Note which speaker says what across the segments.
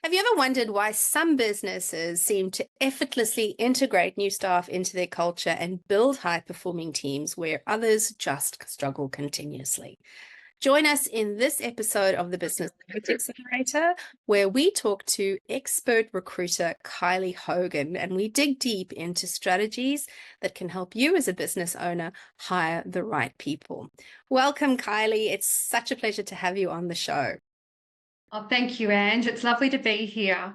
Speaker 1: Have you ever wondered why some businesses seem to effortlessly integrate new staff into their culture and build high-performing teams where others just struggle continuously? Join us in this episode of the Business Growth Accelerator, where we talk to expert recruiter Kylie Hogan and we dig deep into strategies that can help you as a business owner hire the right people. Welcome, Kylie. It's such a pleasure to have you on the show.
Speaker 2: Oh, thank you, Ange. It's lovely to be here.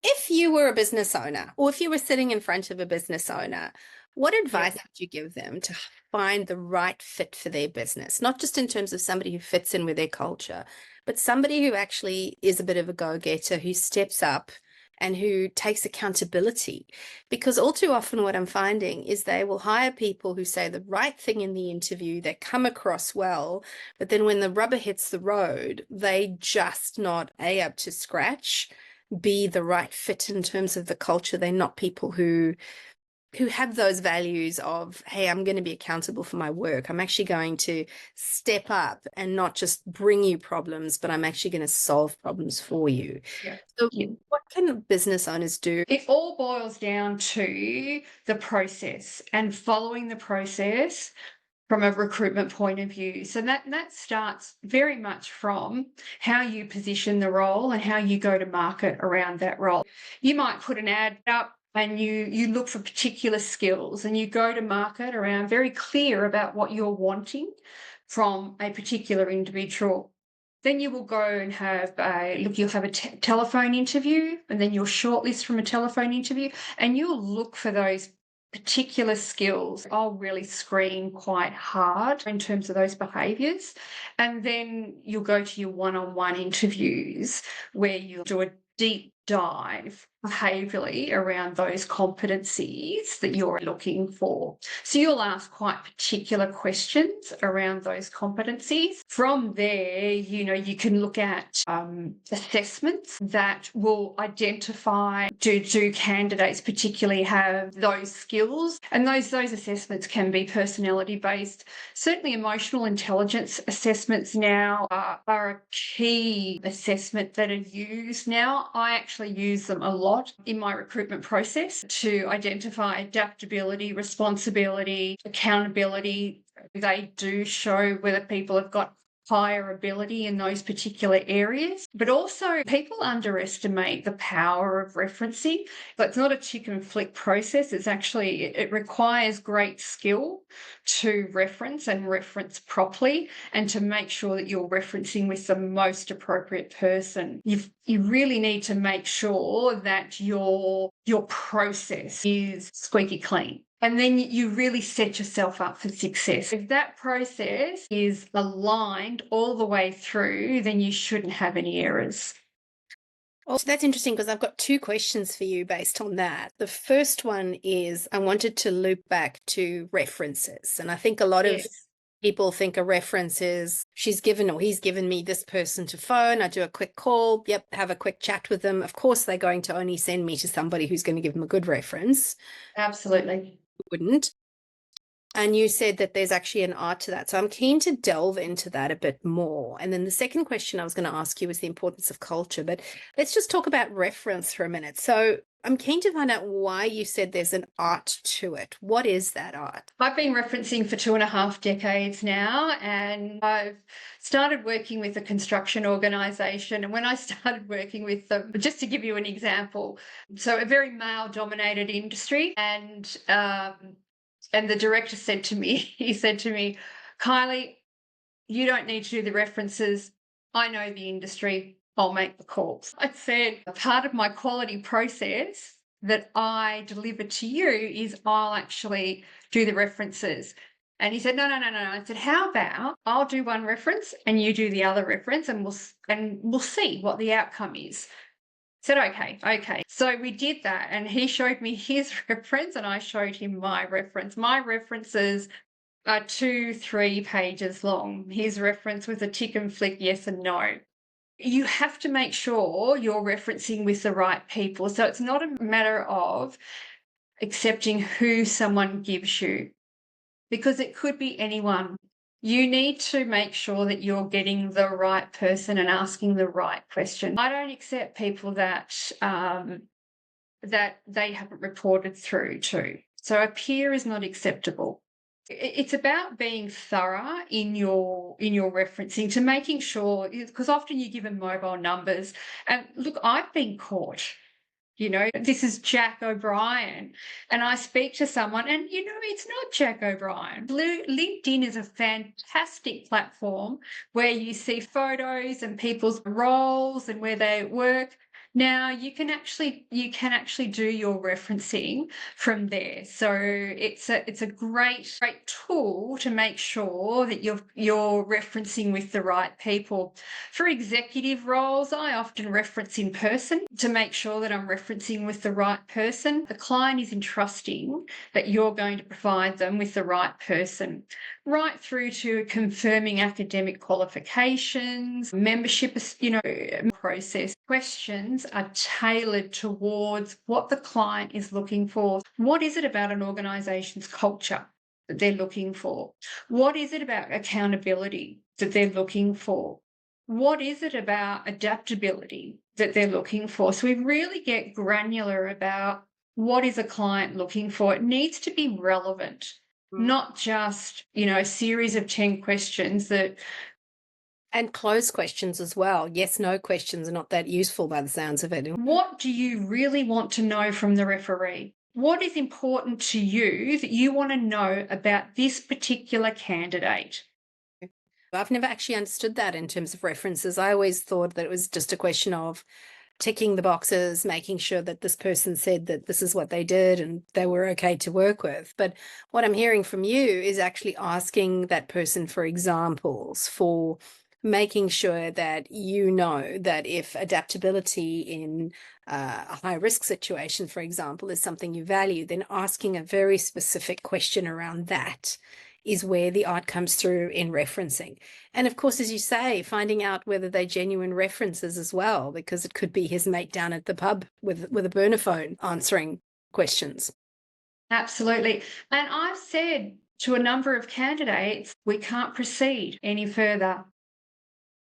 Speaker 1: If you were a business owner, or if you were sitting in front of a business owner, what advice would you give them to find the right fit for their business? Not just in terms of somebody who fits in with their culture, but somebody who actually is a bit of a go-getter, who steps up and who takes accountability. Because all too often what I'm finding is they will hire people who say the right thing in the interview, they come across well, but then when the rubber hits the road, they just not A, up to scratch, be the right fit in terms of the culture. They're not people who have those values of, hey, I'm going to be accountable for my work. I'm actually going to step up and not just bring you problems, but I'm actually going to solve problems for you.
Speaker 2: Yeah.
Speaker 1: So
Speaker 2: Yeah.
Speaker 1: what can business owners do?
Speaker 2: It all boils down to the process and following the process from a recruitment point of view. So that starts very much from how you position the role and how you go to market around that role. You might put an ad up and you look for particular skills and you go to market around very clear about what you're wanting from a particular individual. Then you will go and have you'll have a telephone interview, and then you'll shortlist from a telephone interview, and you'll look for those particular skills. I'll really screen quite hard in terms of those behaviours. And then you'll go to your one-on-one interviews where you'll do a deep dive behaviourally around those competencies that you're looking for. So you'll ask quite particular questions around those competencies. From there, you can look at assessments that will identify do candidates particularly have those skills, and those assessments can be personality based. Certainly emotional intelligence assessments now are a key assessment that are used now. I actually use them a lot in my recruitment process to identify adaptability, responsibility, accountability. They do show whether people have got higher ability in those particular areas. But also people underestimate the power of referencing. But it's not a chicken flick process. It's actually, it requires great skill to reference and reference properly, and to make sure that you're referencing with the most appropriate person. You really need to make sure that your process is squeaky clean. And then you really set yourself up for success. If that process is aligned all the way through, then you shouldn't have any errors.
Speaker 1: Also, that's interesting because I've got two questions for you based on that. The first one is I wanted to loop back to references. And I think a lot of
Speaker 2: Yes.
Speaker 1: people think a reference is she's given or he's given me this person to phone. I do a quick call. Yep, have a quick chat with them. Of course, they're going to only send me to somebody who's going to give them a good reference.
Speaker 2: Absolutely.
Speaker 1: Wouldn't. And you said that there's actually an art to that. So I'm keen to delve into that a bit more. And then the second question I was going to ask you was the importance of culture. But let's just talk about reference for a minute. So I'm keen to find out why you said there's an art to it. What is that art?
Speaker 2: I've been referencing for 2.5 decades now, and I've started working with a construction organisation. And when I started working with them, just to give you an example, so a very male-dominated industry, and the director said to me, he said to me, Kylie, you don't need to do the references. I know the industry. I'll make the calls. I said, part of my quality process that I deliver to you is I'll actually do the references. And he said, no. I said, how about I'll do one reference and you do the other reference, and we'll see what the outcome is. Said, okay. So we did that, and he showed me his reference and I showed him my reference. My references are 2-3 pages long. His reference was a tick and flick, yes and no. You have to make sure you're referencing with the right people. So it's not a matter of accepting who someone gives you, because it could be anyone. You need to make sure that you're getting the right person and asking the right question. I don't accept people that they haven't reported through to. So a peer is not acceptable. It's about being thorough in your referencing to making sure, because often you give them mobile numbers. And look, I've been caught. This is Jack O'Brien. And I speak to someone, and it's not Jack O'Brien. LinkedIn is a fantastic platform where you see photos and people's roles and where they work. Now you can actually do your referencing from there. So it's a great tool to make sure that you're referencing with the right people. For executive roles, I often reference in person to make sure that I'm referencing with the right person. The client is entrusting that you're going to provide them with the right person, right through to confirming academic qualifications, membership, process. Questions are tailored towards what the client is looking for. What is it about an organization's culture that they're looking for? What is it about accountability that they're looking for? What is it about adaptability that they're looking for? So we really get granular about what is a client looking for. It needs to be relevant, not just, a series of 10 questions that.
Speaker 1: And close questions as well. Yes, no questions are not that useful by the sounds of it.
Speaker 2: What do you really want to know from the referee? What is important to you that you want to know about this particular candidate?
Speaker 1: I've never actually understood that in terms of references. I always thought that it was just a question of ticking the boxes, making sure that this person said that this is what they did and they were okay to work with. But what I'm hearing from you is actually asking that person for examples, for making sure that you know that if adaptability in a high risk situation, for example, is something you value, then asking a very specific question around that is where the art comes through in referencing. And of course, as you say, finding out whether they're genuine references as well, because it could be his mate down at the pub with a burner phone answering questions.
Speaker 2: Absolutely. And I've said to a number of candidates, we can't proceed any further.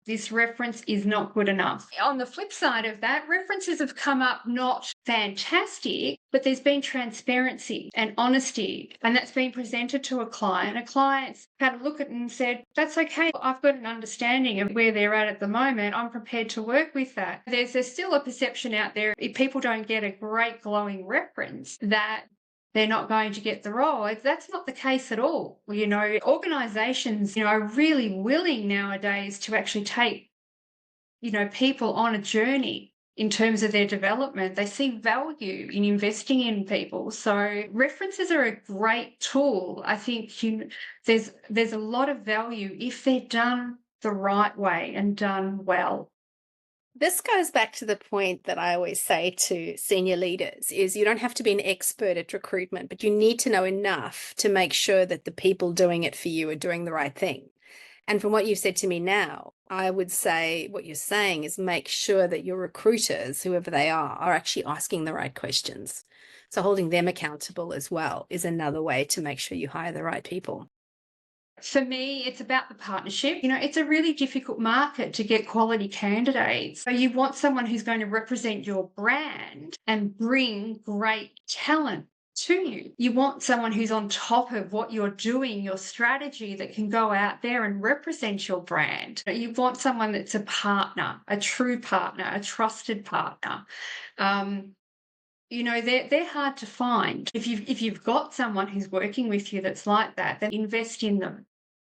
Speaker 2: This reference is not good enough. On the flip side of that, references have come up not fantastic, but there's been transparency and honesty, and that's been presented to a client. A client's had a look at it and said, that's okay, I've got an understanding of where they're at the moment. I'm prepared to work with that. There's still a perception out there, if people don't get a great glowing reference, that they're not going to get the role. That's not the case at all. Organizations, are really willing nowadays to actually take, people on a journey in terms of their development. They see value in investing in people. So references are a great tool. I think there's a lot of value if they're done the right way and done well.
Speaker 1: This goes back to the point that I always say to senior leaders is you don't have to be an expert at recruitment, but you need to know enough to make sure that the people doing it for you are doing the right thing. And from what you've said to me now, I would say what you're saying is make sure that your recruiters, whoever they are actually asking the right questions. So holding them accountable as well is another way to make sure you hire the right people.
Speaker 2: For me, it's about the partnership. It's a really difficult market to get quality candidates. So you want someone who's going to represent your brand and bring great talent to you. You want someone who's on top of what you're doing, your strategy, that can go out there and represent your brand. You want someone that's a partner, a true partner, a trusted partner. They're hard to find. If you've got someone who's working with you that's like that, then invest in them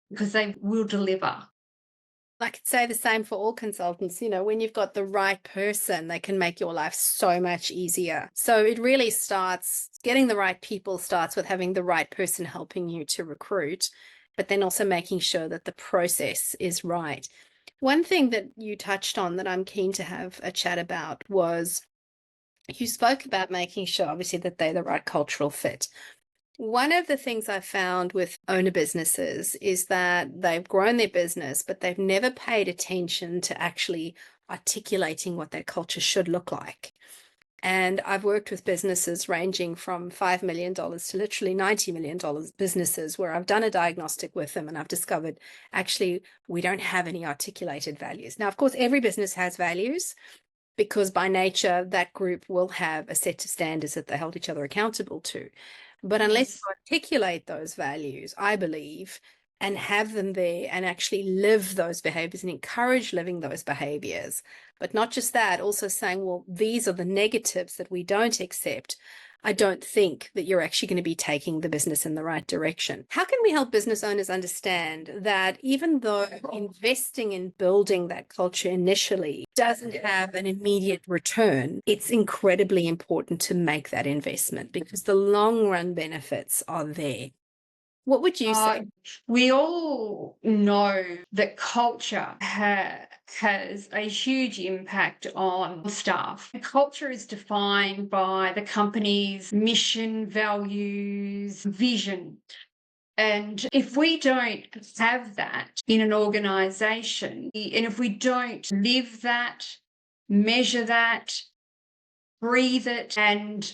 Speaker 2: because they will deliver.
Speaker 1: I could say the same for all consultants. When you've got the right person, they can make your life so much easier. So it really starts getting the right people starts with having the right person helping you to recruit, but then also making sure that the process is right. One thing that you touched on that I'm keen to have a chat about was you spoke about making sure, obviously, that they're the right cultural fit. One of the things I found with owner businesses is that they've grown their business, but they've never paid attention to actually articulating what their culture should look like. And I've worked with businesses ranging from $5 million to literally $90 million businesses where I've done a diagnostic with them and I've discovered actually we don't have any articulated values. Now, of course, every business has values, because by nature, that group will have a set of standards that they hold each other accountable to. But unless
Speaker 2: Yes.
Speaker 1: you articulate those values, I believe, and have them there and actually live those behaviors and encourage living those behaviors, but not just that, also saying, well, these are the negatives that we don't accept. I don't think that you're actually going to be taking the business in the right direction. How can we help business owners understand that even though investing in building that culture initially doesn't have an immediate return, it's incredibly important to make that investment because the long run benefits are there? What would you say?
Speaker 2: We all know that culture has a huge impact on staff. Culture is defined by the company's mission, values, vision. And if we don't have that in an organization, and if we don't live that, measure that, breathe it, and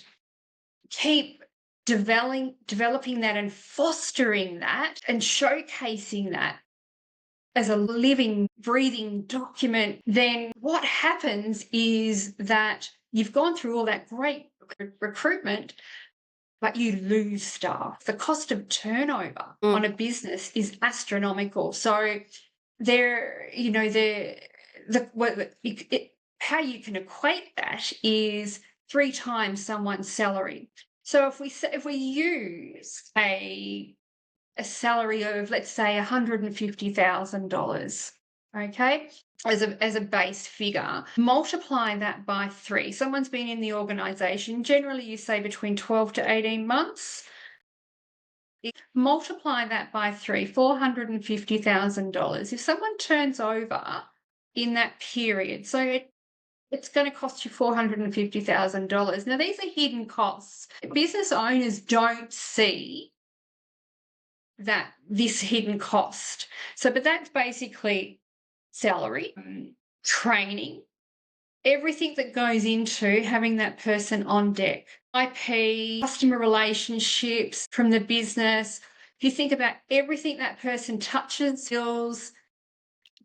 Speaker 2: keep developing that and fostering that and showcasing that as a living, breathing document, then what happens is that you've gone through all that great recruitment, but you lose staff. The cost of turnover on a business is astronomical. So there, you know, how you can equate that is 3 times someone's salary. So if we use a salary of, let's say, $150,000, okay, as a base figure, multiply that by 3. Someone's been in the organization, generally you say between 12 to 18 months. Multiply that by 3, $450,000. If someone turns over in that period, so it's going to cost you $450,000. Now, these are hidden costs. Business owners don't see that this hidden cost. So, but that's basically salary, training, everything that goes into having that person on deck. IP, customer relationships from the business. If you think about everything that person touches, skills,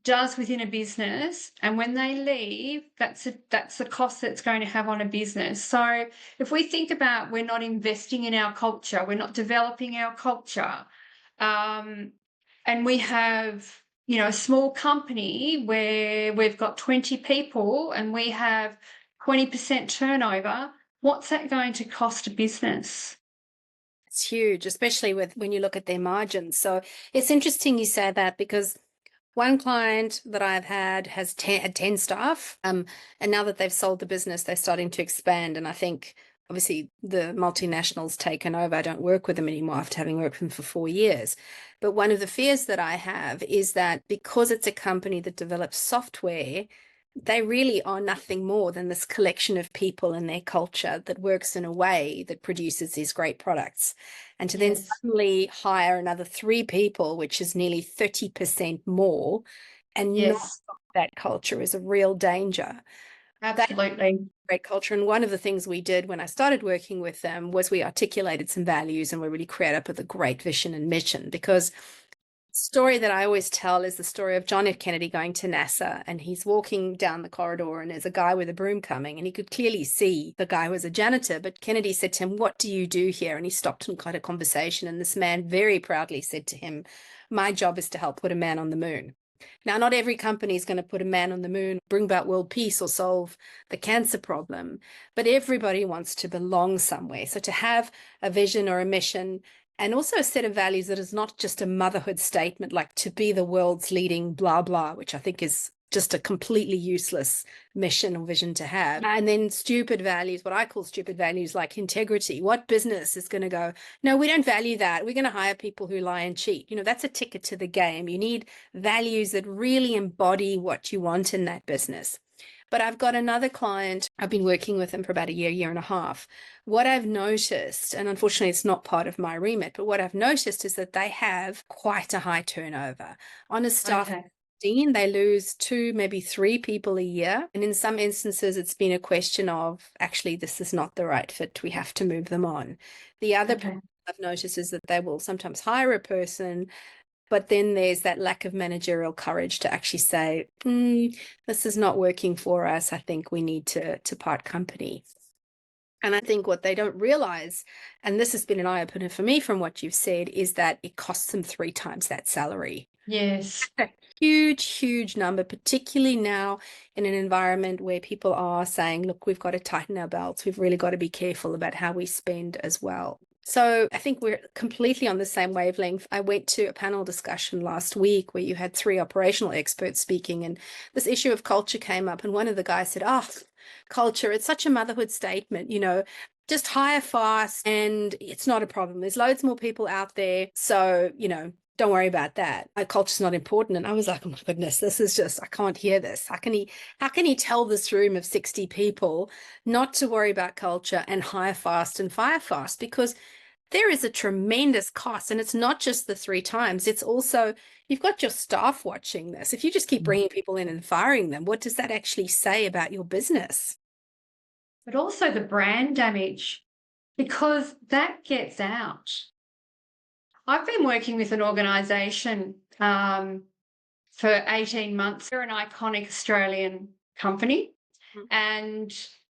Speaker 2: does within a business, and when they leave, that's the cost that's going to have on a business. So if we think about we're not investing in our culture, we're not developing our culture, and we have, you know, a small company where we've got 20 people and we have 20% turnover, what's that going to cost a business?
Speaker 1: It's huge, especially with when you look at their margins. So it's interesting you say that because one client that I've had had 10 staff, and now that they've sold the business, they're starting to expand. And I think obviously the multinationals taken over. I don't work with them anymore after having worked with them for 4 years. But one of the fears that I have is that because it's a company that develops software, they really are nothing more than this collection of people and their culture that works in a way that produces these great products. And to then
Speaker 2: Yes.
Speaker 1: suddenly hire another 3 people, which is nearly 30% more, and not
Speaker 2: Yes,
Speaker 1: that culture is a real danger. That
Speaker 2: absolutely.
Speaker 1: great culture. And one of the things we did when I started working with them was we articulated some values and we really created up with a great vision and mission, because story that I always tell is the story of John F. Kennedy going to NASA, and he's walking down the corridor and there's a guy with a broom coming, and he could clearly see the guy was a janitor, but Kennedy said to him, "What do you do here?" And he stopped and had a conversation, and this man very proudly said to him, "My job is to help put a man on the moon." Now, not every company is going to put a man on the moon, bring about world peace, or solve the cancer problem, but everybody wants to belong somewhere. So to have a vision or a mission and also a set of values that is not just a motherhood statement, like to be the world's leading blah, blah, which I think is just a completely useless mission or vision to have. And then stupid values, what I call stupid values, like integrity. What business is going to go, no, we don't value that. We're going to hire people who lie and cheat. You know, that's a ticket to the game. You need values that really embody what you want in that business. But I've got another client, I've been working with them for about a year and a half. What I've noticed, and unfortunately it's not part of my remit, but what I've noticed is that they have quite a high turnover. On a staff
Speaker 2: Okay.
Speaker 1: 15, they lose 2, maybe 3 people a year. And in some instances, it's been a question of actually, this is not the right fit. We have to move them on. The other
Speaker 2: Okay.
Speaker 1: problem I've noticed is that they will sometimes hire a person, but then there's that lack of managerial courage to actually say, this is not working for us. I think we need to part company. And I think what they don't realize, and this has been an eye-opener for me from what you've said, is that it costs them 3 times that salary.
Speaker 2: Yes.
Speaker 1: A huge, huge number, particularly now in an environment where people are saying, look, we've got to tighten our belts. We've really got to be careful about how we spend as well. So I think we're completely on the same wavelength. I went to a panel discussion last week where you had 3 operational experts speaking, and this issue of culture came up. And one of the guys said, culture, it's such a motherhood statement, just hire fast and it's not a problem. There's loads more people out there. So, don't worry about that. Culture's not important. And I was like, oh my goodness, this is just, I can't hear this. How can he tell this room of 60 people not to worry about culture and hire fast and fire fast? Because there is a tremendous cost. And it's not just the 3 times. It's also, you've got your staff watching this. If you just keep bringing people in and firing them, what does that actually say about your business?
Speaker 2: But also the brand damage, because that gets out. I've been working with an organisation for 18 months. They're an iconic Australian company, and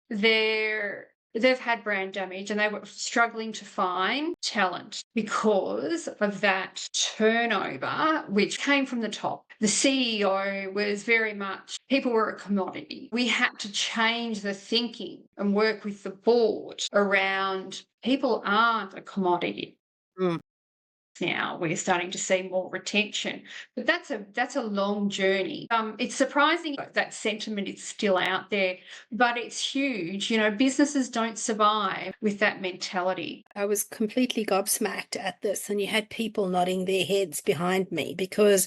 Speaker 2: they've had brand damage, and they were struggling to find talent because of that turnover, which came from the top. The CEO was very much, people were a commodity. We had to change the thinking and work with the board around people aren't a commodity. Now we're starting to see more retention, but that's a long journey. It's surprising that sentiment is still out there, but it's huge. Businesses don't survive with that mentality.
Speaker 1: I was completely gobsmacked at this, and you had people nodding their heads behind me because,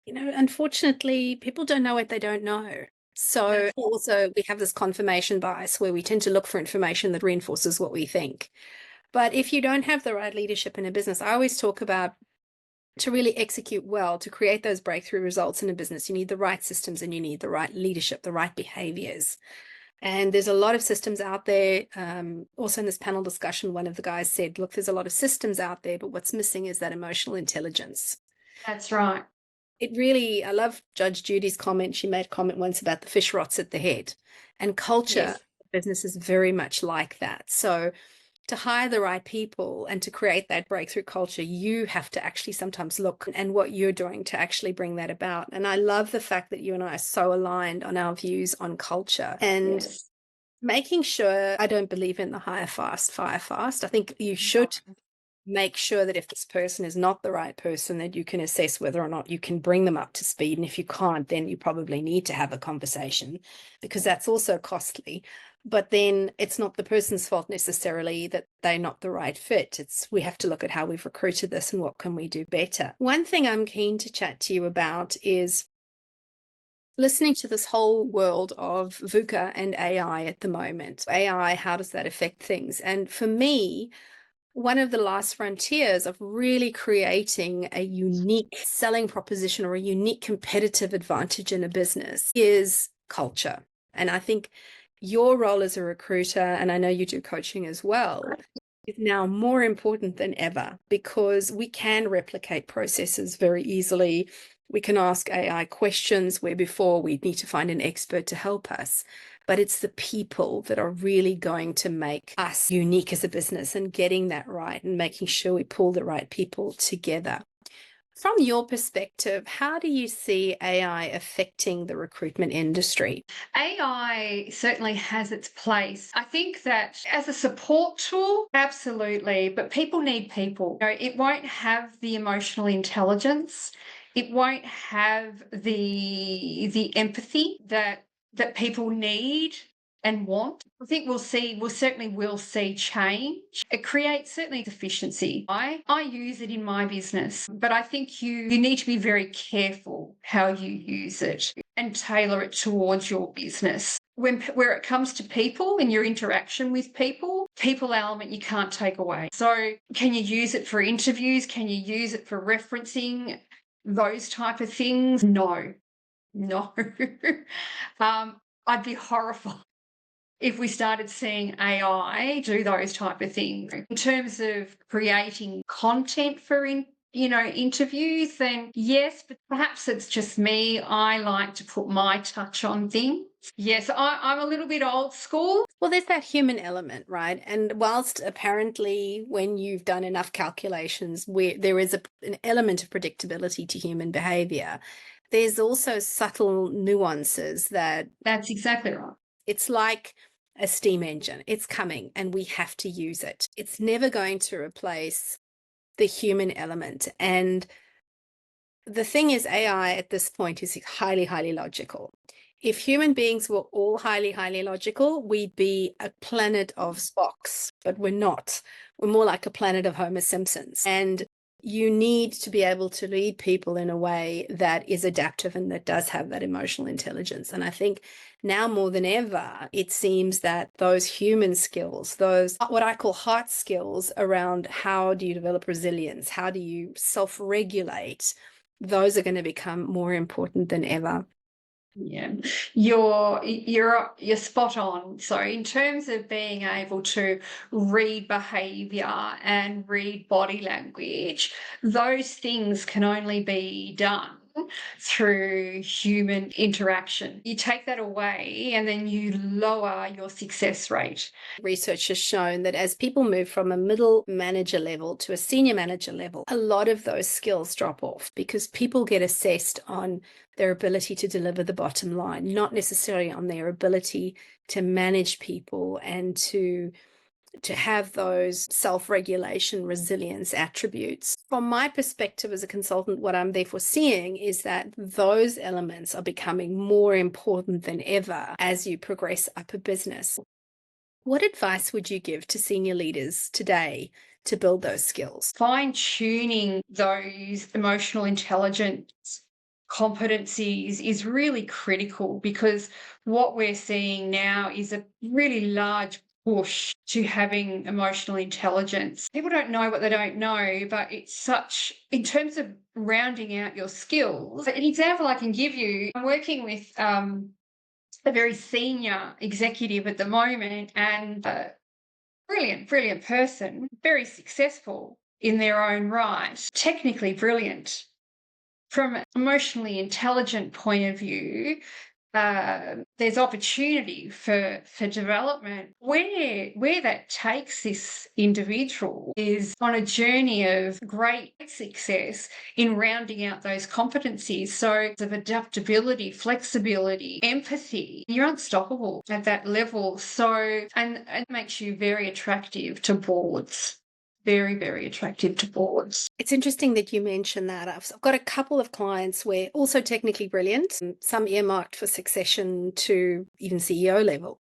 Speaker 1: unfortunately, people don't know what they don't know. So also we have this confirmation bias where we tend to look for information that reinforces what we think. But if you don't have the right leadership in a business, I always talk about, to really execute well, to create those breakthrough results in a business, you need the right systems and you need the right leadership, the right behaviors. And there's a lot of systems out there. Also in this panel discussion, one of the guys said, look, there's a lot of systems out there, but what's missing is that emotional intelligence.
Speaker 2: That's right.
Speaker 1: I love Judge Judy's comment. She made a comment once about the fish rots at the head, and culture business is very much like that. So to hire the right people and to create that breakthrough culture, you have to actually sometimes look and what you're doing to actually bring that about. And I love the fact that you and I are so aligned on our views on culture and making sure. I don't believe in the hire fast, fire fast. I think you should make sure that if this person is not the right person, that you can assess whether or not you can bring them up to speed. And if you can't, then you probably need to have a conversation, because that's also costly. But then it's not the person's fault necessarily that they're not the right fit. We have to look at how we've recruited this and what can we do better. One thing I'm keen to chat to you about is listening to this whole world of VUCA and AI at the moment. AI, how does that affect things? And for me, one of the last frontiers of really creating a unique selling proposition or a unique competitive advantage in a business is culture. And I think your role as a recruiter, and I know you do coaching as well, is now more important than ever, because we can replicate processes very easily. We can ask AI questions where before we'd need to find an expert to help us. But it's the people that are really going to make us unique as a business, and getting that right and making sure we pull the right people together. From your perspective, how do you see AI affecting the recruitment industry?
Speaker 2: AI certainly has its place. I think that as a support tool, absolutely, but people need people. It won't have the emotional intelligence. It won't have the empathy that people need and want. I think we'll certainly will see change. It creates certainly efficiency. I use it in my business, but I think you need to be very careful how you use it and tailor it towards your business. Where it comes to people and your interaction with people element you can't take away. So can you use it for interviews? Can you use it for referencing? Those type of things? No. No. I'd be horrified if we started seeing AI do those type of things. In terms of creating content for interviews, then yes, but perhaps it's just me. I like to put my touch on things. Yes, I'm a little bit old school.
Speaker 1: Well, there's that human element, right? And whilst apparently when you've done enough calculations where there is an element of predictability to human behavior, there's also subtle nuances that
Speaker 2: That's exactly right.
Speaker 1: it's like a steam engine. It's coming and we have to use it. It's never going to replace the human element. And the thing is, AI at this point is highly, highly logical. If human beings were all highly, highly logical, we'd be a planet of Spocks, but we're not. We're more like a planet of Homer Simpsons. And you need to be able to lead people in a way that is adaptive and that does have that emotional intelligence. And I think now more than ever, it seems that those human skills, those what I call heart skills around how do you develop resilience, how do you self-regulate, those are going to become more important than ever.
Speaker 2: Yeah, you're spot on. So in terms of being able to read behavior and read body language, those things can only be done through human interaction. You take that away and then you lower your success rate.
Speaker 1: Research has shown that as people move from a middle manager level to a senior manager level, a lot of those skills drop off because people get assessed on their ability to deliver the bottom line, not necessarily on their ability to manage people and to have those self-regulation, resilience attributes. From my perspective as a consultant, what I'm therefore seeing is that those elements are becoming more important than ever as you progress up a business. What advice would you give to senior leaders today to build those skills?
Speaker 2: Fine tuning those emotional intelligence competencies is really critical because what we're seeing now is a really large push to having emotional intelligence. People don't know what they don't know, but it's such, in terms of rounding out your skills. An example I can give you, I'm working with a very senior executive at the moment and brilliant person, very successful in their own right, technically brilliant. From an emotionally intelligent point of view, there's opportunity for development. Where that takes this individual is on a journey of great success in rounding out those competencies. So of adaptability, flexibility, empathy, you're unstoppable at that level. So and it makes you very attractive to boards. Very, very attractive to boards.
Speaker 1: It's interesting that you mentioned that. I've got a couple of clients where also technically brilliant, some earmarked for succession to even CEO level.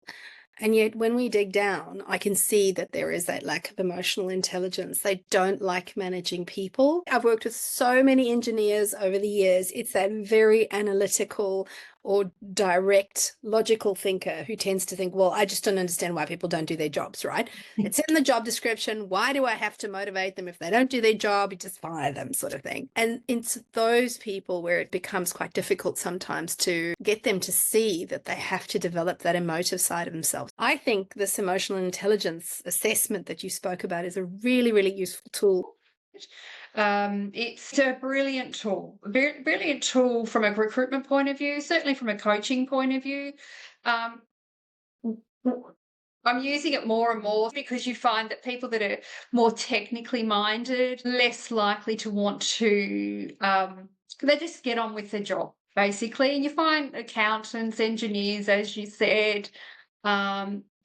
Speaker 1: And yet, when we dig down, I can see that there is that lack of emotional intelligence. They don't like managing people. I've worked with so many engineers over the years. It's that very analytical or direct, logical thinker who tends to think, well, I just don't understand why people don't do their jobs, right? It's in the job description. Why do I have to motivate them? If they don't do their job, you just fire them, sort of thing. And it's those people where it becomes quite difficult sometimes to get them to see that they have to develop that emotive side of themselves. I think this emotional intelligence assessment that you spoke about is a really, really useful tool.
Speaker 2: It's a brilliant tool, brilliant tool from a recruitment point of view, certainly from a coaching point of view. Um, I'm using it more and more because you find that people that are more technically minded, less likely to want to, they just get on with the job, basically. And you find accountants, engineers, as you said,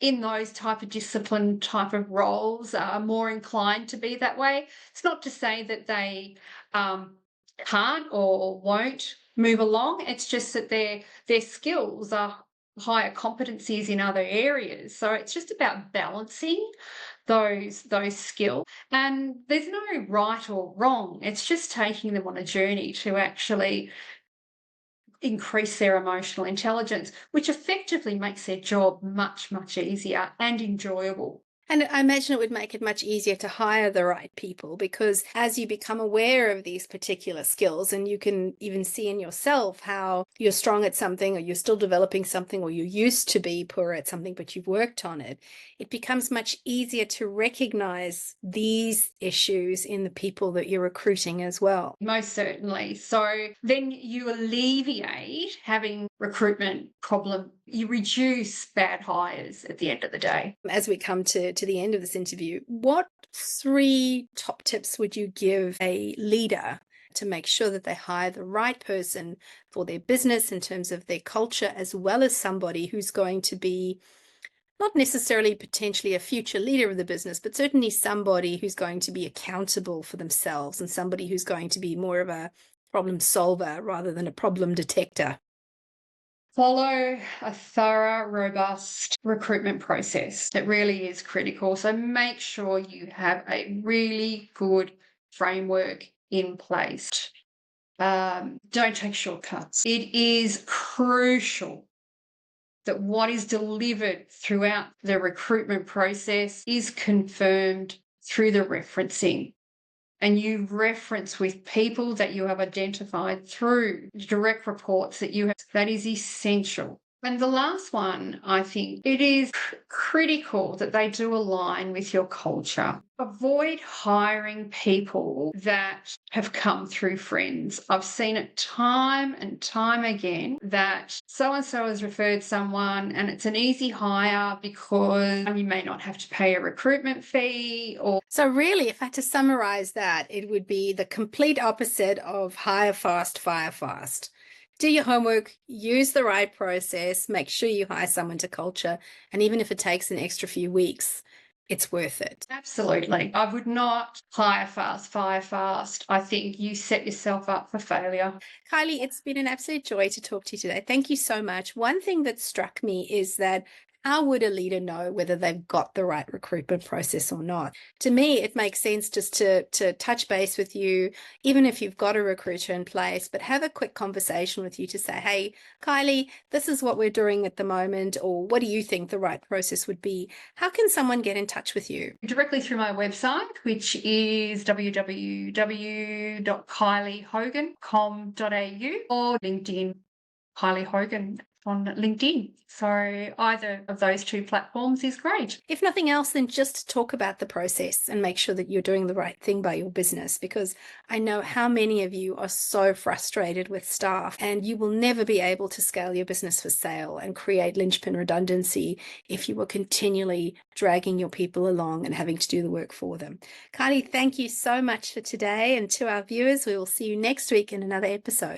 Speaker 2: in those type of discipline type of roles are more inclined to be that way. It's not to say that they can't or won't move along. It's just that their skills are higher competencies in other areas. So it's just about balancing those skills. And there's no right or wrong. It's just taking them on a journey to actually increase their emotional intelligence, which effectively makes their job much, much easier and enjoyable.
Speaker 1: And I imagine it would make it much easier to hire the right people because as you become aware of these particular skills, and you can even see in yourself how you're strong at something, or you're still developing something, or you used to be poor at something, but you've worked on it, it becomes much easier to recognize these issues in the people that you're recruiting as well.
Speaker 2: Most certainly. So then you alleviate having recruitment problem. You reduce bad hires at the end of the day.
Speaker 1: As we come to the end of this interview, what 3 top tips would you give a leader to make sure that they hire the right person for their business in terms of their culture, as well as somebody who's going to be not necessarily potentially a future leader of the business, but certainly somebody who's going to be accountable for themselves and somebody who's going to be more of a problem solver rather than a problem detector?
Speaker 2: Follow a thorough, robust recruitment process. It really is critical. So make sure you have a really good framework in place. Don't take shortcuts. It is crucial that what is delivered throughout the recruitment process is confirmed through the referencing. And you reference with people that you have identified through direct reports that you have. That is essential. And the last one, I think it is critical that they do align with your culture. Avoid hiring people that have come through friends. I've seen it time and time again that so and so has referred someone and it's an easy hire because you may not have to pay a recruitment fee or.
Speaker 1: So really, if I had to summarize that, it would be the complete opposite of hire fast, fire fast. Do your homework, use the right process, make sure you hire someone to culture, and even if it takes an extra few weeks, it's worth it.
Speaker 2: Absolutely. I would not hire fast, fire fast. I think you set yourself up for failure.
Speaker 1: Kylie, it's been an absolute joy to talk to you today. Thank you so much. One thing that struck me is that how would a leader know whether they've got the right recruitment process or not? To me, it makes sense just to touch base with you, even if you've got a recruiter in place, but have a quick conversation with you to say, hey, Kylie, this is what we're doing at the moment, or what do you think the right process would be? How can someone get in touch with you?
Speaker 2: Directly through my website, which is www.kyliehogan.com.au, or LinkedIn, Kylie Hogan on LinkedIn. So either of those 2 platforms is great.
Speaker 1: If nothing else, then just talk about the process and make sure that you're doing the right thing by your business, because I know how many of you are so frustrated with staff, and you will never be able to scale your business for sale and create linchpin redundancy if you are continually dragging your people along and having to do the work for them. Kylie, thank you so much for today. And to our viewers, we will see you next week in another episode.